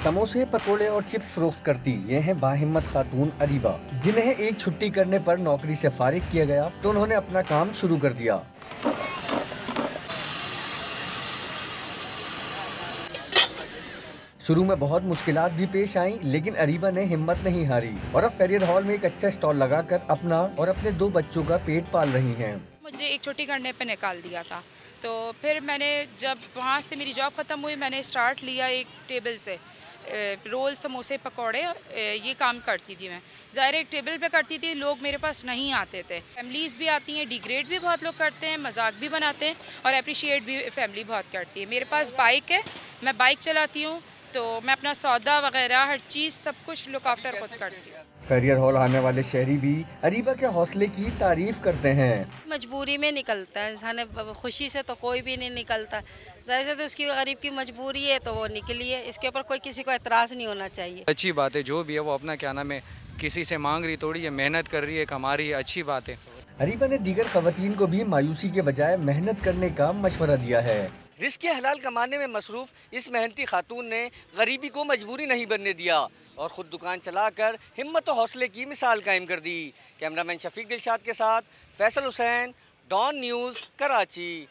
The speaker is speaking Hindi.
समोसे, पकोड़े और चिप्स फरोख्त करती ये हैं बाहिम्मत खातून अरीबा, जिन्हें एक छुट्टी करने पर नौकरी से फारिग किया गया तो उन्होंने अपना काम शुरू कर दिया। शुरू में बहुत मुश्किलात भी पेश आईं, लेकिन अरीबा ने हिम्मत नहीं हारी और अब फेरियर हॉल में एक अच्छा स्टॉल लगाकर अपना और अपने 2 बच्चों का पेट पाल रही हैं। मुझे एक छुट्टी करने पे निकाल दिया था, तो फिर मैंने जब वहाँ से मेरी जॉब ख़त्म हुई, मैंने स्टार्ट लिया एक टेबल से रोल, समोसे, पकौड़े ये काम करती थी मैं। ज़ाहिर एक टेबल पे करती थी, लोग मेरे पास नहीं आते थे। फैमिलीज़ भी आती हैं, डिग्रेड भी बहुत लोग करते हैं, मजाक भी बनाते हैं और अप्रिशिएट भी फैमिली बहुत करती है। मेरे पास बाइक है, मैं बाइक चलाती हूँ, तो मैं अपना सौदा वगैरह हर चीज़ सब कुछ लुक आफ्टर खुद करती हूँ। फेरियर हॉल आने वाले शहरी भी अरीबा के हौसले की तारीफ करते हैं। मजबूरी में निकलता है इंसान, खुशी से तो कोई भी नहीं निकलता। ज़ाहिर से तो उसकी गरीब की मजबूरी है तो वो निकली है, इसके ऊपर कोई किसी को एतराज़ नहीं होना चाहिए। अच्छी बात है, जो भी है वो अपना क्या नाम है किसी से मांग रही थोड़ी है, मेहनत कर रही है, कमा रही है, अच्छी बात है। अरीबा ने दीगर खवातीन को भी मायूसी के बजाय मेहनत करने का मशवरा दिया है। रिज़्क़ हलाल कमाने में मसरूफ़ इस मेहनती खातून ने गरीबी को मजबूरी नहीं बनने दिया और ख़ुद दुकान चलाकर हिम्मत और हौसले की मिसाल कायम कर दी। कैमरामैन शफीक दिलशाद के साथ फैसल हुसैन, डॉन न्यूज़, कराची।